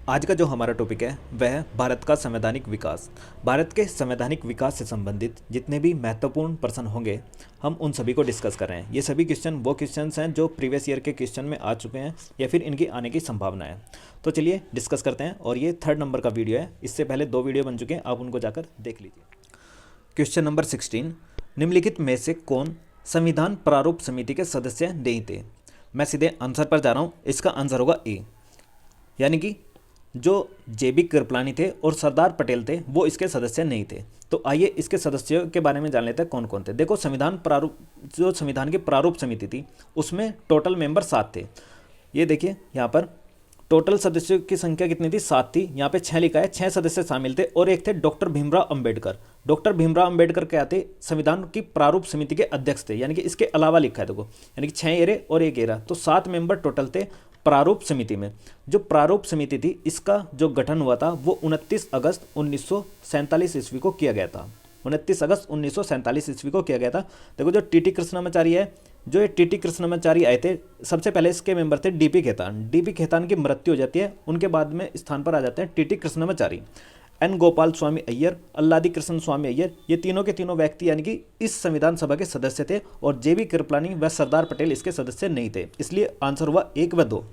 आज का जो हमारा टॉपिक है वह है भारत का संवैधानिक विकास। भारत के संवैधानिक विकास से संबंधित जितने भी महत्वपूर्ण प्रश्न होंगे हम उन सभी को डिस्कस कर रहे हैं। ये सभी क्वेश्चन वो क्वेश्चंस हैं जो प्रीवियस ईयर के क्वेश्चन में आ चुके हैं या फिर इनकी आने की संभावना है। तो चलिए डिस्कस करते हैं। और ये 3rd नंबर का वीडियो है, इससे पहले 2 वीडियो बन चुके हैं, आप उनको जाकर देख लीजिए। क्वेश्चन नंबर 16, निम्नलिखित में से कौन संविधान प्रारूप समिति के सदस्य नहीं थे? मैं सीधे आंसर पर जा रहा हूँ। इसका आंसर होगा ए, यानी कि जो जेबी कृपलानी थे और सरदार पटेल थे वो इसके सदस्य नहीं थे। तो आइए इसके सदस्यों के बारे में जान लेते हैं कौन कौन थे। देखो, जो संविधान की प्रारूप समिति थी उसमें टोटल मेंबर 7 थे। ये देखिए यहाँ पर टोटल सदस्यों की संख्या कितनी थी? 7 थी। यहाँ पे 6 लिखा है, 6 सदस्य शामिल थे और एक थे डॉक्टर भीमराव अंबेडकर। डॉक्टर भीमराव अंबेडकर क्या थे? संविधान की प्रारूप समिति के अध्यक्ष थे, यानी कि इसके अलावा लिखा है देखो, यानी कि 6 एरे और 1 एरा, तो 7 मेंबर टोटल थे प्रारूप समिति में। जो प्रारूप समिति थी इसका जो गठन हुआ था वो 29 अगस्त 1947 ईस्वी को किया गया था। 29 अगस्त 1947 ईस्वी को किया गया था। देखो, जो टीटी कृष्णामाचारी है, जो ये टीटी कृष्णामाचारी आए थे, सबसे पहले इसके मेंबर थे डीपी खेतान। डीपी खेतान की मृत्यु हो जाती है, उनके बाद में स्थान पर आ जाते हैं टीटी कृष्णामाचारी। एन गोपाल स्वामी अय्यर, अल्लादी कृष्ण स्वामी अय्यर, ये तीनों के तीनों व्यक्ति यानी कि इस संविधान सभा के सदस्य थे। और जेबी कृपलानी व सरदार पटेल इसके सदस्य नहीं थे, इसलिए आंसर हुआ 1 व 2।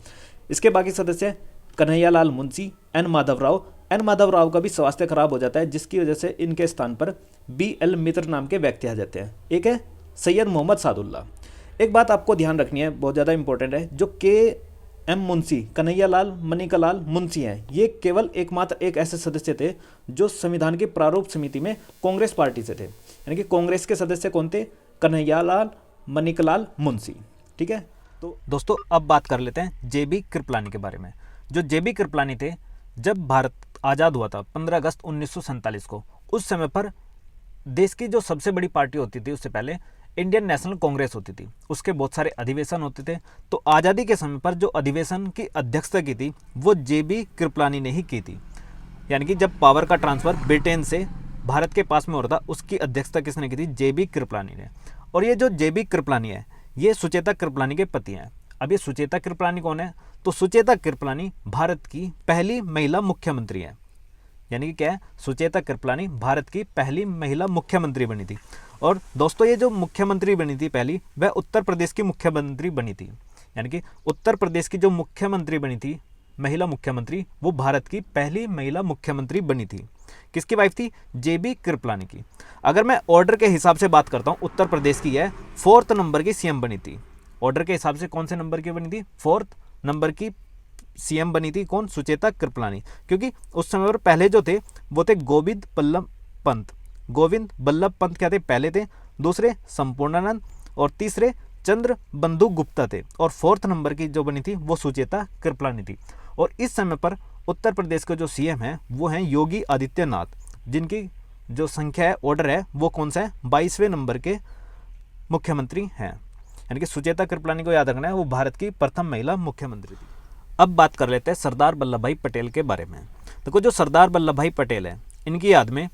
इसके बाकी सदस्य कन्हैयालाल मुंशी, एन माधवराव। एन माधवराव का भी स्वास्थ्य खराब हो जाता है, जिसकी वजह से इनके स्थान पर BL मित्र नाम के व्यक्ति आ जाते हैं। एक है सैयद मोहम्मद सादुल्ला। एक बात आपको ध्यान रखनी है, बहुत ज़्यादा इंपॉर्टेंट है, जो KM मुंशी, कन्हैयालाल मणिकलाल मुंशी हैं, ये केवल एकमात्र एक ऐसे सदस्य थे जो संविधान की प्रारूप समिति में कांग्रेस पार्टी से थे। यानी कि कांग्रेस के सदस्य कौन थे? कन्हैयालाल मणिकलाल मुंशी। ठीक है, तो दोस्तों अब बात कर लेते हैं जेबी कृपलानी के बारे में। जो जेबी कृपलानी थे, जब भारत आज़ाद हुआ था 15 अगस्त 1947 को, उस समय पर देश की जो सबसे बड़ी पार्टी होती थी उससे पहले इंडियन नेशनल कांग्रेस होती थी। उसके बहुत सारे अधिवेशन होते थे। तो आज़ादी के समय पर जो अधिवेशन की अध्यक्षता की थी वो जेबी कृपलानी ने ही की थी। यानी कि जब पावर का ट्रांसफ़र ब्रिटेन से भारत के पास में हो रहा था, उसकी अध्यक्षता किसने की थी? जेबी कृपलानी ने। और ये जो जेबी कृपलानी है ये सुचेता कृपलानी के पति हैं। अब ये सुचेता कृपलानी कौन है? तो सुचेता कृपलानी भारत की पहली महिला मुख्यमंत्री है। यानी कि क्या है? सुचेता कृपलानी भारत की पहली महिला मुख्यमंत्री बनी थी। और दोस्तों ये जो मुख्यमंत्री बनी थी पहली, वह उत्तर प्रदेश की मुख्यमंत्री बनी थी। यानी कि उत्तर प्रदेश की जो मुख्यमंत्री बनी थी, महिला मुख्यमंत्री, वो भारत की पहली महिला मुख्यमंत्री बनी थी। किसकी वाइफ थी? जेबी कृपलानी की। अगर मैं ऑर्डर के हिसाब से बात करता हूँ, उत्तर प्रदेश की है 4th नंबर की CM बनी थी। ऑर्डर के हिसाब से कौन से नंबर की बनी थी? 4th नंबर की CM बनी थी। कौन? सुचेता कृपलानी। क्योंकि उस समय पर पहले जो थे वो थे गोविंद बल्लभ पंत। गोविंद बल्लभ पंत क्या थे? पहले थे। दूसरे संपूर्णानंद और तीसरे चंद्र बंधु गुप्ता थे। और 4th नंबर की जो बनी थी वो सुचेता कृपलानी थी। और इस समय पर उत्तर प्रदेश के जो CM हैं वो हैं योगी आदित्यनाथ, जिनकी जो संख्या है, ऑर्डर है, वो कौन सा है? 22वें नंबर के मुख्यमंत्री हैं। यानी कि सुचेता कृपलानी को याद रखना है, वो भारत की प्रथम महिला मुख्यमंत्री थी। अब बात कर लेते हैं सरदार वल्लभ भाई पटेल के बारे में। देखो, जो सरदार वल्लभ भाई पटेल है, इनकी याद में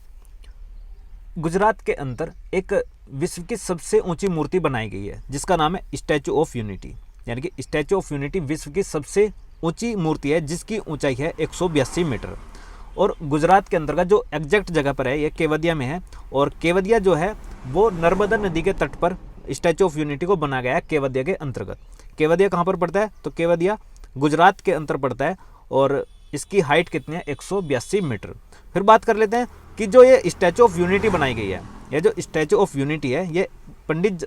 गुजरात के अंदर एक विश्व की सबसे ऊंची मूर्ति बनाई गई है, जिसका नाम है स्टैचू ऑफ यूनिटी। यानी कि स्टैचू ऑफ यूनिटी विश्व की सबसे ऊंची मूर्ति है, जिसकी ऊंचाई है 182 मीटर। और गुजरात के अंदर का जो एग्जैक्ट जगह पर है ये केवदिया में है। और केवदिया जो है वो नर्मदा नदी के तट पर स्टैचू ऑफ यूनिटी को बनाया गया है, केवदिया के अंतर्गत। केवदिया कहाँ पर पड़ता है? तो केवदिया गुजरात के अंतर पड़ता है। और इसकी हाइट कितनी है? 182 मीटर। फिर बात कर लेते हैं कि जो ये स्टैचू ऑफ यूनिटी बनाई गई है, ये जो स्टैचू ऑफ यूनिटी है, ये पंडित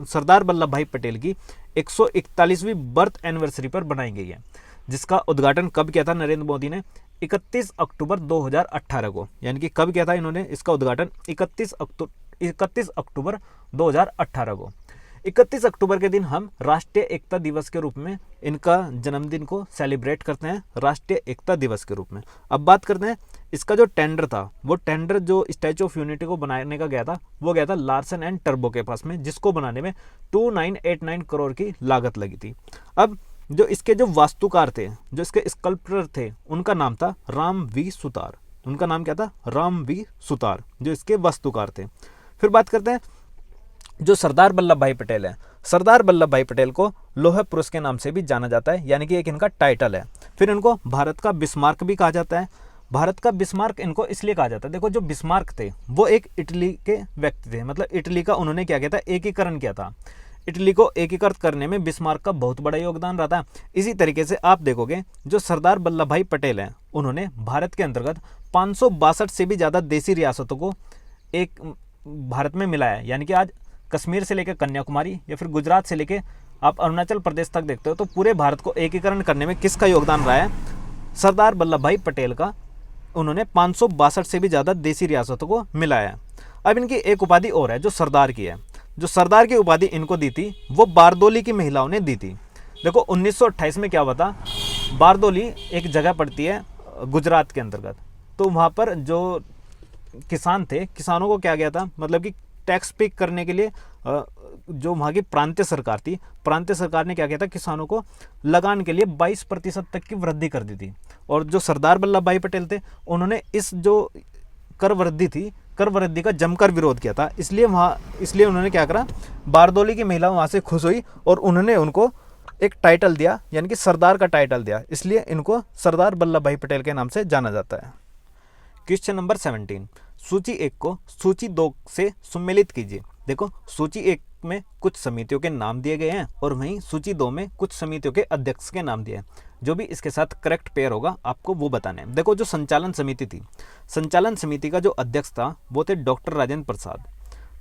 सरदार वल्लभ भाई पटेल की 141वीं बर्थ एनिवर्सरी पर बनाई गई है, जिसका उद्घाटन कब किया था नरेंद्र मोदी ने? 31 अक्टूबर 2018 को। यानी कि कब किया था इन्होंने इसका उद्घाटन? 31 अक्टूबर 2018 को। 31 अक्टूबर के दिन हम राष्ट्रीय एकता दिवस के रूप में इनका जन्मदिन को सेलिब्रेट करते हैं, राष्ट्रीय एकता दिवस के रूप में। अब बात करते हैं इसका जो टेंडर था, वो टेंडर जो स्टैचू ऑफ यूनिटी को बनाने का गया था, वो गया था लार्सन एंड टर्बो के पास में, जिसको बनाने में 2989 करोड़ की लागत लगी थी। अब जो इसके जो वास्तुकार थे, जो इसके स्कल्पटर थे, उनका नाम था राम वी सुतार। उनका नाम क्या था? राम वी सुतार, जो इसके वास्तुकार थे। फिर बात करते हैं जो सरदार वल्लभ भाई पटेल है, सरदार वल्लभ भाई पटेल को लौह पुरुष के नाम से भी जाना जाता है, यानी कि एक इनका टाइटल है। फिर इनको भारत का बिस्मार्क भी कहा जाता है। भारत का बिस्मार्क इनको इसलिए कहा जाता है, देखो जो बिस्मार्क थे वो एक इटली के व्यक्ति थे, मतलब इटली का उन्होंने क्या किया था, एकीकरण किया था। इटली को एकीकृत करने में बिस्मार्क का बहुत बड़ा योगदान रहा था। इसी तरीके से आप देखोगे जो सरदार वल्लभ भाई पटेल हैं, उन्होंने भारत के अंतर्गत 562 से भी ज़्यादा देसी रियासतों को एक भारत में मिलाया है। यानी कि आज कश्मीर से लेकर कन्याकुमारी या फिर गुजरात से लेकर आप अरुणाचल प्रदेश तक देखते हो, तो पूरे भारत को एकीकरण करने में किसका योगदान रहा है, सरदार वल्लभ भाई पटेल का। उन्होंने 562 से भी ज़्यादा देसी रियासतों को मिलाया है। अब इनकी एक उपाधि और है जो सरदार की है। जो सरदार की उपाधि इनको दी थी वो बारदोली की महिलाओं ने दी थी। देखो 1928 में क्या हुआ था, बारदोली एक जगह पड़ती है गुजरात के अंतर्गत, तो वहाँ पर जो किसान थे, किसानों को क्या गया था, मतलब कि टैक्स पे करने के लिए जो वहाँ की प्रांतीय सरकार थी, प्रांतीय सरकार ने क्या किया था, किसानों को लगान के लिए 22% तक की वृद्धि कर दी थी। और जो सरदार वल्लभ भाई पटेल थे, उन्होंने इस जो कर वृद्धि थी, कर वृद्धि का जमकर विरोध किया था। इसलिए उन्होंने क्या करा, बारदोली की महिला वहाँ से खुश हुई और उन्होंने उनको एक टाइटल दिया, यानी कि सरदार का टाइटल दिया। इसलिए इनको सरदार वल्लभ भाई पटेल के नाम से जाना जाता है। क्वेश्चन नंबर 17, सूची 1 को सूची 2 से सम्मिलित कीजिए। देखो सूची 1 में कुछ समितियों के नाम दिए गए हैं और वहीं सूची 2 में कुछ समितियों के अध्यक्ष के नाम दिए हैं। जो भी इसके साथ करेक्ट पेयर होगा आपको वो बताना है। देखो जो संचालन समिति थी, संचालन समिति का जो अध्यक्ष था वो थे डॉक्टर राजेंद्र प्रसाद।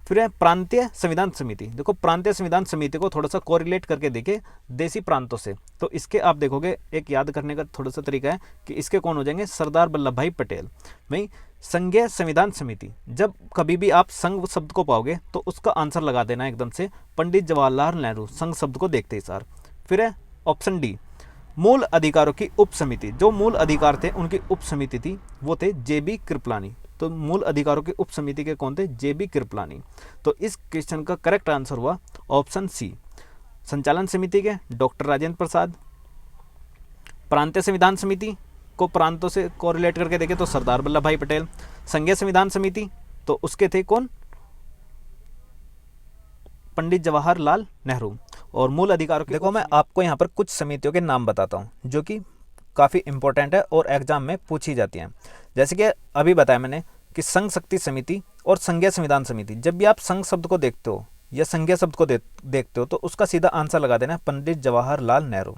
फिर है प्रांतीय संविधान समिति। देखो प्रांतीय संविधान समिति को थोड़ा सा कोरिलेट करके देखे देसी प्रांतों से, तो इसके आप देखोगे एक याद करने का थोड़ा सा तरीका है कि इसके कौन हो जाएंगे, सरदार वल्लभ भाई पटेल। वहीं संघीय संविधान समिति, जब कभी भी आप संघ शब्द को पाओगे तो उसका आंसर लगा देना एकदम से, पंडित जवाहरलाल नेहरू, संघ शब्द को देखते ही सार। फिर है ऑप्शन डी, मूल अधिकारों की उप समिति। जो मूल अधिकार थे उनकी उप समिति थी वो थे JB कृपलानी। तो मूल अधिकारों की उप समिति के कौन थे, JB कृपलानी। तो इस क्वेश्चन का करेक्ट आंसर हुआ ऑप्शन सी, संचालन समिति के डॉक्टर राजेंद्र प्रसाद। प्रांतीय संविधान समिति को प्रांतों से कोरिलेट करके देखें तो सरदार वल्लभ भाई पटेल। संघीय संविधान समिति तो उसके थे कौन, पंडित जवाहरलाल नेहरू। और मूल अधिकारों के, देखो मैं आपको यहाँ पर कुछ समितियों के नाम बताता हूँ जो कि काफ़ी इंपॉर्टेंट है और एग्जाम में पूछी जाती हैं। जैसे कि अभी बताया मैंने कि संघ शक्ति समिति और संघीय संविधान समिति। जब भी आप संघ शब्द को देखते हो या संघीय शब्द को देखते हो तो उसका सीधा आंसर लगा देना पंडित जवाहरलाल नेहरू।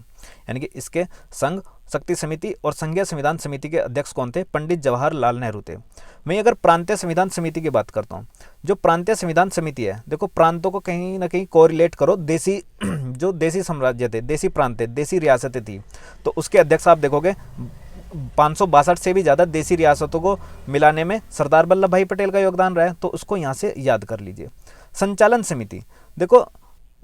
यानी कि इसके संघ शक्ति समिति और संघीय संविधान समिति के अध्यक्ष कौन थे, पंडित जवाहरलाल नेहरू थे। मैं अगर प्रांतीय संविधान समिति की बात करता हूँ, जो प्रांतीय संविधान समिति है, देखो प्रांतों को कहीं ना कहीं कोरिलेट करो देसी जो देसी साम्राज्य थे, देसी प्रांत थे, देसी रियासतें थी, तो उसके अध्यक्ष आप देखोगे 562 से भी ज़्यादा देसी रियासतों को मिलाने में सरदार वल्लभ भाई पटेल का योगदान रहा है, तो उसको यहाँ से याद कर लीजिए। संचालन समिति, देखो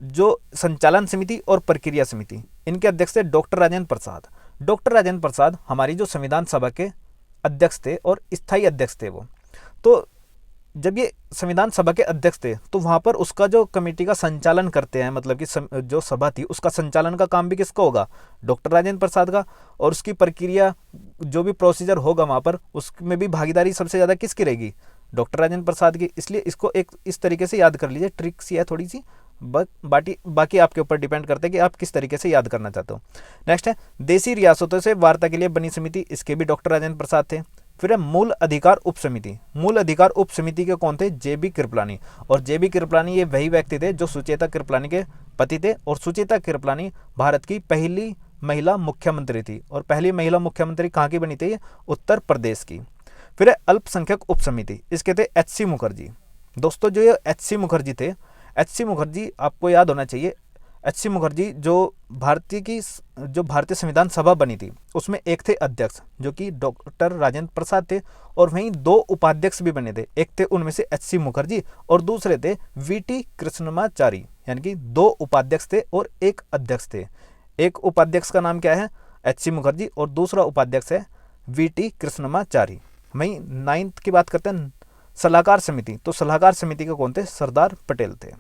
जो संचालन समिति और प्रक्रिया समिति, इनके अध्यक्ष थे डॉक्टर राजेंद्र प्रसाद। डॉक्टर राजेंद्र प्रसाद हमारी जो संविधान सभा के अध्यक्ष थे और स्थायी अध्यक्ष थे वो। तो जब ये संविधान सभा के अध्यक्ष थे तो वहाँ पर उसका जो कमेटी का संचालन करते हैं, मतलब कि जो सभा थी उसका संचालन का काम भी किसका होगा, डॉक्टर राजेंद्र प्रसाद का। और उसकी प्रक्रिया जो भी प्रोसीजर होगा वहाँ पर उसमें भी भागीदारी सबसे ज़्यादा किसकी रहेगी, डॉक्टर राजेंद्र प्रसाद की। इसलिए इसको एक इस तरीके से याद कर लीजिए, ट्रिक सी है थोड़ी सी, बाकी आपके ऊपर डिपेंड करता है कि आप किस तरीके से याद करना चाहते हो। नेक्स्ट है देसी रियासतों से वार्ता के लिए बनी समिति, इसके भी डॉक्टर राजेंद्र प्रसाद थे। फिर है मूल अधिकार उप समिति। मूल अधिकार उप समिति के कौन थे, JB कृपलानी। और JB कृपलानी ये वही व्यक्ति थे जो सुचेता कृपलानी के पति थे, और सुचेता कृपलानी भारत की पहली महिला मुख्यमंत्री थी। और पहली महिला मुख्यमंत्री कहाँ की बनी थी, उत्तर प्रदेश की। फिर है अल्पसंख्यक उप समिति, इसके थे HC मुखर्जी। दोस्तों जो ये HC मुखर्जी थे, HC मुखर्जी आपको याद होना चाहिए, HC मुखर्जी जो भारतीय संविधान सभा बनी थी उसमें एक थे अध्यक्ष जो कि डॉक्टर राजेंद्र प्रसाद थे, और वहीं 2 उपाध्यक्ष भी बने थे। एक थे उनमें से HC मुखर्जी और दूसरे थे VT कृष्णमाचारी। यानी कि 2 उपाध्यक्ष थे और 1 अध्यक्ष थे। एक उपाध्यक्ष का नाम क्या है, HC मुखर्जी, और दूसरा उपाध्यक्ष है VT कृष्णमाचारी। वहीं 9th की बात करते हैं, सलाहकार समिति। तो सलाहकार समिति के कौन थे, सरदार पटेल थे।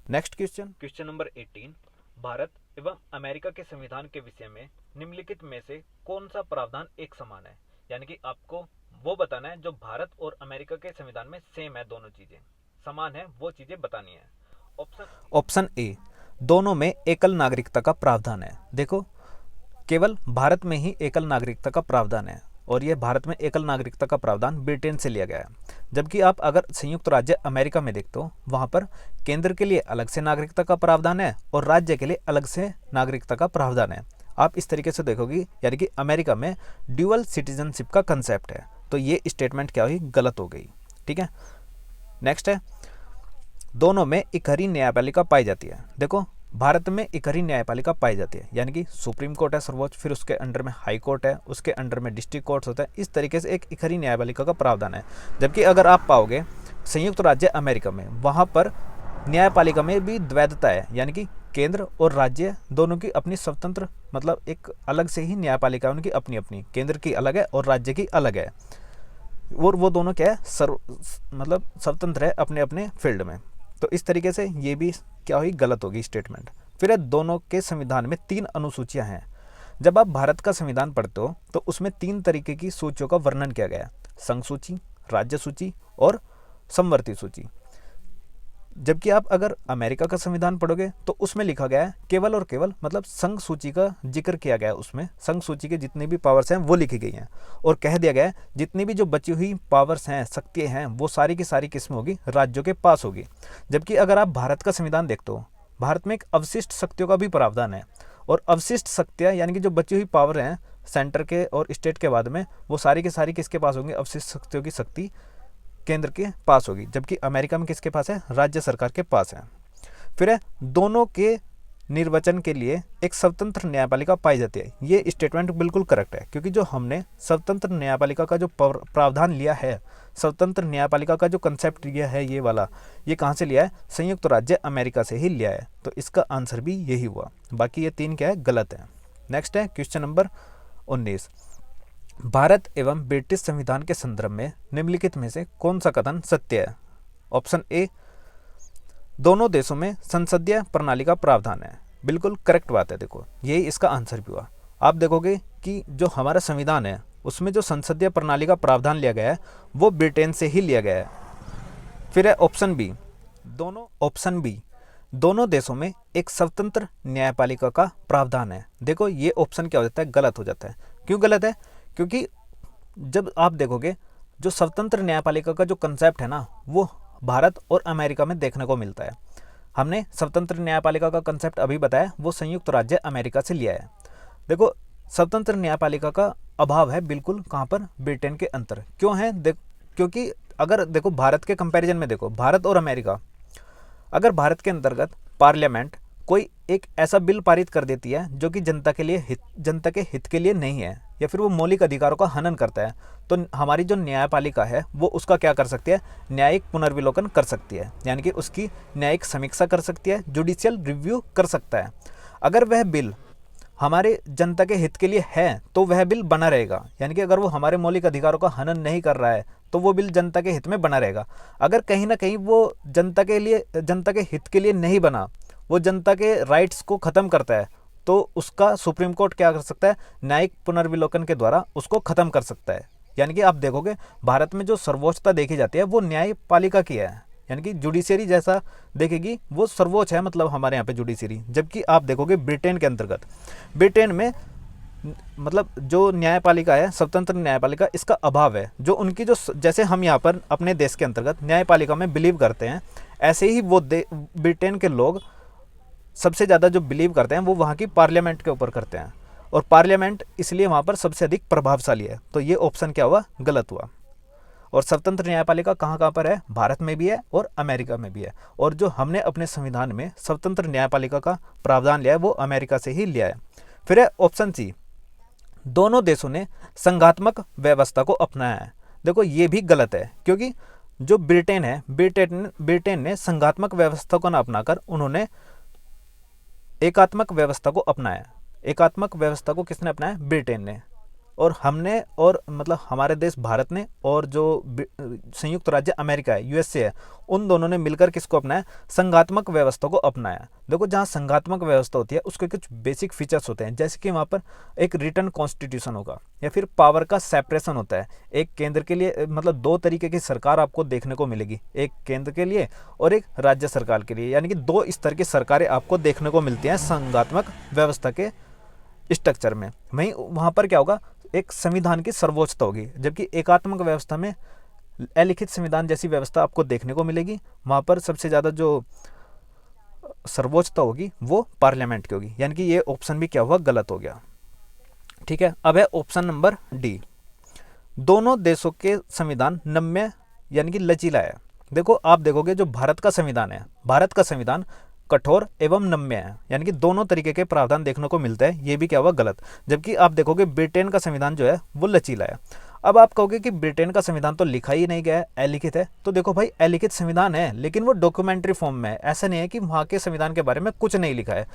नेक्स्ट क्वेश्चन नंबर 18, भारत एवं अमेरिका के संविधान के विषय में निम्नलिखित में से कौन सा प्रावधान एक समान है। यानी कि आपको वो बताना है जो भारत और अमेरिका के संविधान में सेम है, दोनों चीजें समान है, वो चीजें बतानी है। ऑप्शन ए, दोनों में एकल नागरिकता का प्रावधान है। देखो केवल भारत में ही एकल नागरिकता का प्रावधान है और यह भारत में एकल नागरिकता का प्रावधान ब्रिटेन से लिया गया है। जबकि आप अगर संयुक्त राज्य अमेरिका में देखते हो, वहाँ पर केंद्र के लिए अलग से नागरिकता का प्रावधान है और राज्य के लिए अलग से नागरिकता का प्रावधान है। आप इस तरीके से देखोगे, यानी कि अमेरिका में ड्यूअल सिटीजनशिप का कंसेप्ट है। तो ये स्टेटमेंट क्या हुई, गलत हो गई। ठीक है, नेक्स्ट है, दोनों में इकहरी न्यायपालिका पाई जाती है। देखो, भारत में इकहरी न्यायपालिका पाई जाती है, यानी कि सुप्रीम कोर्ट है सर्वोच्च, फिर उसके अंडर में हाई कोर्ट है, उसके अंडर में डिस्ट्रिक्ट कोर्ट्स होता है। इस तरीके से एक इकहरी न्यायपालिका का प्रावधान है। जबकि अगर आप पाओगे संयुक्त राज्य अमेरिका में, वहाँ पर न्यायपालिका में भी द्वैधता है, यानी कि केंद्र और राज्य दोनों की अपनी स्वतंत्र, मतलब एक अलग से ही न्यायपालिका, उनकी अपनी अपनी, केंद्र की अलग है और राज्य की अलग है। और वो दोनों क्या है, मतलब स्वतंत्र है अपने अपने फील्ड में। तो इस तरीके से ये भी क्या हुई, गलत होगी स्टेटमेंट। फिर है, दोनों के संविधान में 3 अनुसूचियां हैं। जब आप भारत का संविधान पढ़ते हो तो उसमें 3 तरीके की सूचियों का वर्णन किया गया है, संघ सूची, राज्य सूची और समवर्ती सूची। जबकि आप अगर अमेरिका का संविधान पढ़ोगे तो उसमें लिखा गया है केवल और केवल, मतलब संघ सूची का जिक्र किया गया है। उसमें संघ सूची के जितनी भी पावर्स हैं वो लिखी गई हैं और कह दिया गया है जितनी भी जो बची हुई पावर्स हैं, शक्तियाँ हैं, वो सारी की सारी किस्में होगी राज्यों के पास होगी। जबकि अगर आप भारत का संविधान देखते हो, भारत में एक अवशिष्ट शक्तियों का भी प्रावधान है और अवशिष्ट शक्तियाँ यानी कि जो बची हुई पावर हैं सेंटर के और स्टेट के बाद में, वो सारी की सारी किसके पास होंगी, अवशिष्ट शक्तियों की शक्ति केंद्र के पास होगी। जबकि अमेरिका में किसके पास है, राज्य सरकार के पास है। फिर है, दोनों के निर्वाचन के लिए एक स्वतंत्र न्यायपालिका पाई जाती है। ये स्टेटमेंट बिल्कुल करेक्ट है, क्योंकि जो हमने स्वतंत्र न्यायपालिका का जो प्रावधान लिया है, स्वतंत्र न्यायपालिका का जो कंसेप्ट लिया है ये वाला, ये कहाँ से लिया है, संयुक्त राज्य अमेरिका से ही लिया है। तो इसका आंसर भी यही हुआ। बाकी ये 3 क्या है, गलत है। नेक्स्ट है क्वेश्चन नंबर 19, भारत एवं ब्रिटिश संविधान के संदर्भ में निम्नलिखित में से कौन सा कथन सत्य है। ऑप्शन ए, दोनों देशों में संसदीय प्रणाली का प्रावधान है। बिल्कुल करेक्ट बात है। देखो, यही इसका आंसर भी हुआ। आप देखोगे कि जो हमारा संविधान है उसमें जो संसदीय प्रणाली का प्रावधान लिया गया है वो ब्रिटेन से ही लिया गया है। फिर है ऑप्शन बी, दोनों देशों में एक स्वतंत्र न्यायपालिका का प्रावधान है। देखो, ये ऑप्शन क्या हो जाता है, गलत हो जाता है। क्यों गलत है, क्योंकि जब आप देखोगे जो स्वतंत्र न्यायपालिका का जो कंसेप्ट है ना, वो भारत और अमेरिका में देखने को मिलता है। हमने स्वतंत्र न्यायपालिका का कंसेप्ट अभी बताया, वो संयुक्त राज्य अमेरिका से लिया है। देखो, स्वतंत्र न्यायपालिका का अभाव है बिल्कुल कहाँ पर, ब्रिटेन के अंतर। क्यों है, क्योंकि अगर देखो भारत के कंपैरिजन में देखो, भारत और अमेरिका, अगर भारत के अंतर्गत पार्लियामेंट कोई एक ऐसा बिल पारित कर देती है जो कि जनता के हित के लिए नहीं है, या फिर वो मौलिक अधिकारों का हनन करता है, तो हमारी जो न्यायपालिका है वो उसका क्या कर सकती है, न्यायिक पुनर्विलोकन कर सकती है, यानी कि उसकी न्यायिक समीक्षा कर सकती है, जुडिशियल रिव्यू कर सकता है। अगर वह बिल हमारे जनता के हित के लिए है तो वह बिल बना रहेगा, यानी कि अगर वो हमारे मौलिक अधिकारों का हनन नहीं कर रहा है तो वो बिल जनता के हित में बना रहेगा। अगर कहीं ना कहीं वो जनता के हित के लिए नहीं बना, वो जनता के राइट्स को ख़त्म करता है, तो उसका सुप्रीम कोर्ट क्या कर सकता है, न्यायिक पुनर्विलोकन के द्वारा उसको ख़त्म कर सकता है। यानी कि आप देखोगे भारत में जो सर्वोच्चता देखी जाती है वो न्यायपालिका की है, यानी कि जुडिशरी जैसा देखेगी वो सर्वोच्च है, मतलब हमारे यहाँ पे जुडिशरी। जबकि आप देखोगे ब्रिटेन के अंतर्गत, ब्रिटेन में मतलब जो न्यायपालिका है, स्वतंत्र न्यायपालिका, इसका अभाव है। जो उनकी जो, जैसे हम यहाँ पर अपने देश के अंतर्गत न्यायपालिका में बिलीव करते हैं, ऐसे ही वो ब्रिटेन के लोग सबसे ज़्यादा जो बिलीव करते हैं वो वहाँ की पार्लियामेंट के ऊपर करते हैं, और पार्लियामेंट इसलिए वहाँ पर सबसे अधिक प्रभावशाली है। तो ये ऑप्शन क्या हुआ, गलत हुआ। और स्वतंत्र न्यायपालिका कहाँ कहाँ पर है, भारत में भी है और अमेरिका में भी है। और जो हमने अपने संविधान में स्वतंत्र न्यायपालिका का प्रावधान लिया है वो अमेरिका से ही लिया है। फिर है ऑप्शन सी, दोनों देशों ने संघात्मक व्यवस्था को अपनाया है। देखो, ये भी गलत है, क्योंकि जो ब्रिटेन है, ब्रिटेन ने संघात्मक व्यवस्था को न अपनाकर उन्होंने एकात्मक व्यवस्था को अपनाया। एकात्मक व्यवस्था को किसने अपनाया, ब्रिटेन ने। और हमने, और मतलब हमारे देश भारत ने, और जो संयुक्त राज्य अमेरिका है, यूएसए है, उन दोनों ने मिलकर किसको अपनाया, संघात्मक व्यवस्था को अपनाया। देखो, जहाँ संघात्मक व्यवस्था होती है उसके कुछ बेसिक फीचर्स होते हैं, जैसे कि वहाँ पर एक रिटन कॉन्स्टिट्यूशन होगा, या फिर पावर का सेपरेशन होता है। एक केंद्र के लिए, मतलब 2 तरीके की सरकार आपको देखने को मिलेगी, एक केंद्र के लिए और एक राज्य सरकार के लिए, यानी कि 2 स्तर की सरकारें आपको देखने को मिलती हैं संघात्मक व्यवस्था के स्ट्रक्चर में, वहीं वहाँ पर क्या होगा, एक संविधान की सर्वोच्चता होगी, जबकि एकात्मक व्यवस्था में अलिखित संविधान जैसी व्यवस्था आपको देखने को मिलेगी। वहाँ पर सबसे ज़्यादा जो सर्वोच्चता होगी वो पार्लियामेंट की होगी, यानी कि ये ऑप्शन भी क्या हुआ, गलत हो गया। ठीक है, अब है ऑप्शन नंबर डी, दोनों देशों के संविधान नम्य यानी कि लचीला है। देखो आप देखोगे जो भारत का संविधान है, भारत का संविधान कठोर एवं नम्य है, यानी कि दोनों तरीके के प्रावधान देखने को मिलते हैं, ये भी क्या हुआ, गलत। जबकि आप देखोगे ब्रिटेन का संविधान जो है वो लचीला है। अब आप कहोगे कि ब्रिटेन का संविधान तो लिखा ही नहीं गया है, अलिखित है, तो देखो भाई अलिखित संविधान है लेकिन वो डॉक्यूमेंट्री फॉर्म में है, ऐसा नहीं है कि वहाँ के संविधान के बारे में कुछ नहीं लिखा है।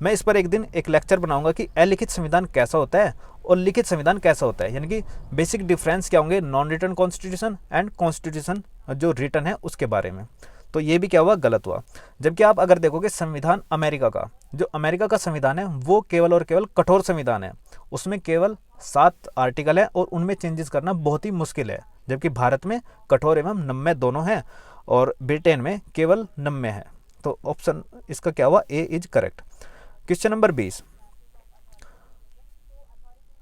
मैं इस पर एक दिन एक लेक्चर बनाऊंगा कि अलिखित संविधान कैसा होता है और लिखित संविधान कैसा होता है, यानी कि बेसिक डिफरेंस क्या होंगे non written constitution and constitution जो रिटन है उसके बारे में। तो ये भी क्या हुआ, गलत हुआ। जबकि आप अगर देखोगे संविधान अमेरिका का, जो अमेरिका का संविधान है वो केवल और केवल कठोर संविधान है, उसमें केवल 7 आर्टिकल है और उनमें चेंजेस करना बहुत ही मुश्किल है। जबकि भारत में कठोर एवं नम्य दोनों हैं और ब्रिटेन में केवल नम्य है। तो ऑप्शन इसका क्या हुआ, ए इज करेक्ट। क्वेश्चन नंबर 20,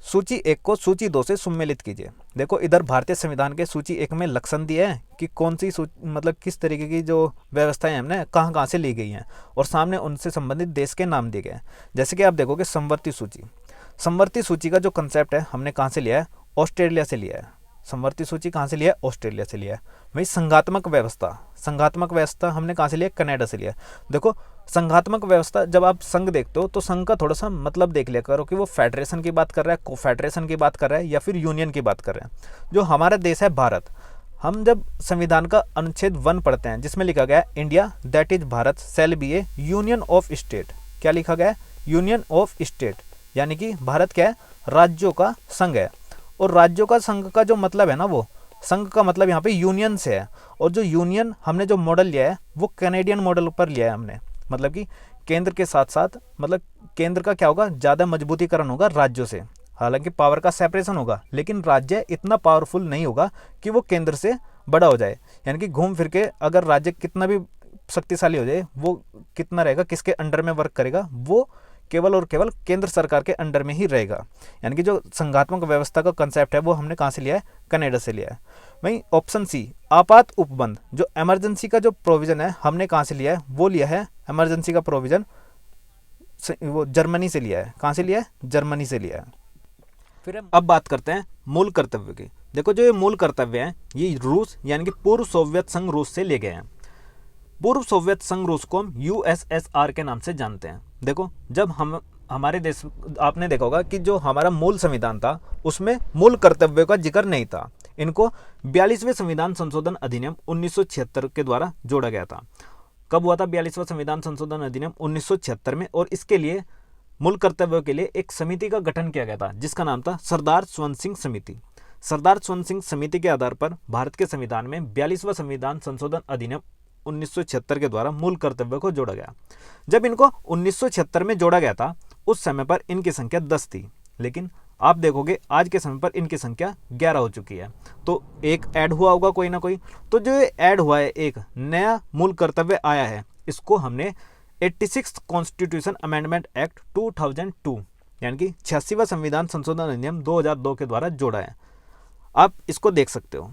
सूची 1 को सूची 2 से सम्मिलित कीजिए। देखो इधर भारतीय संविधान के सूची 1 में लक्षण दिए हैं कि कौन सी मतलब किस तरीके की जो व्यवस्थाएं हमने कहाँ कहाँ से ली गई हैं, और सामने उनसे संबंधित देश के नाम दिए गए हैं। जैसे कि आप देखोगे समवर्ती सूची, समवर्ती सूची का जो कंसेप्ट है हमने कहाँ से लिया है, ऑस्ट्रेलिया से लिया है। समवर्ती सूची कहाँ से लिया है, ऑस्ट्रेलिया से लिया है। वही संघात्मक व्यवस्था, संघात्मक व्यवस्था हमने कहाँ से लिया, कनाडा से लिया है। देखो संघात्मक व्यवस्था, जब आप संघ देखते हो तो संघ का थोड़ा सा मतलब देख लिया करो कि वो फेडरेशन की बात कर रहा है, कोफेडरेशन की बात कर रहा है या फिर यूनियन की बात कर रहे हैं। जो हमारा देश है भारत, हम जब संविधान का अनुच्छेद 1 पढ़ते हैं जिसमें लिखा गया है India that is Bharat shall be A union of state, क्या लिखा गया है, यूनियन ऑफ स्टेट, यानी कि भारत क्या है, राज्यों का संघ है। और राज्यों का संघ का जो मतलब है ना, वो संघ का मतलब यहाँ पे यूनियन से है। और जो यूनियन हमने जो मॉडल लिया है वो कैनेडियन मॉडल पर लिया है हमने, मतलब कि केंद्र के साथ साथ, मतलब केंद्र का क्या होगा, ज़्यादा मजबूतीकरण होगा राज्यों से। हालांकि पावर का सेपरेशन होगा लेकिन राज्य इतना पावरफुल नहीं होगा कि वो केंद्र से बड़ा हो जाए, यानी कि घूम फिर के अगर राज्य कितना भी शक्तिशाली हो जाए वो कितना रहेगा, किसके अंडर में वर्क करेगा, वो केवल और केवल केंद्र सरकार के अंडर में ही रहेगा। यानी कि जो संघात्मक व्यवस्था का कंसेप्ट है वो हमने कहाँ से लिया है, कनाडा से लिया है। वहीं ऑप्शन सी, आपात उपबंध, जो इमरजेंसी का जो प्रोविजन है हमने कहाँ से लिया है, वो लिया है इमरजेंसी का प्रोविजन वो जर्मनी से लिया है। कहाँ से लिया है, जर्मनी से लिया है। फिर हम अब बात करते हैं मूल कर्तव्य की। देखो जो ये मूल कर्तव्य हैं ये रूस यानी कि पूर्व सोवियत संघ रूस से लिए गए हैं। पूर्व सोवियत संघ रूस को हम यूएसएसआर के नाम से जानते हैं। देखो जब हम हमारे देश, आपने देखा होगा कि जो हमारा मूल संविधान था उसमें मूल कर्तव्यों का जिक्र नहीं था। इनको 42वें संविधान संशोधन अधिनियम 1976 के द्वारा जोड़ा गया था। कब हुआ था 42वां संविधान संशोधन अधिनियम, 1976 में। और इसके लिए मूल कर्तव्यों के लिए एक समिति का गठन किया गया था जिसका नाम था सरदार स्वर्ण सिंह समिति। सरदार स्वर्ण सिंह समिति के आधार पर भारत के संविधान में 42वां संविधान संशोधन अधिनियम 1976 के द्वारा मूल कर्तव्यों को जोड़ा गया। जब इनको 1976 में जोड़ा गया था उस समय पर इनकी संख्या 10 थी, लेकिन आप देखोगे आज के समय पर इनकी संख्या 11 हो चुकी है। तो एक ऐड हुआ होगा कोई ना कोई, तो जो ऐड हुआ है एक नया मूल कर्तव्य आया है, इसको हमने 86 कॉन्स्टिट्यूशन अमेंडमेंट एक्ट 2002 यानी कि 86वां संविधान संशोधन अधिनियम 2002 के द्वारा जोड़ा है। आप इसको देख सकते हो।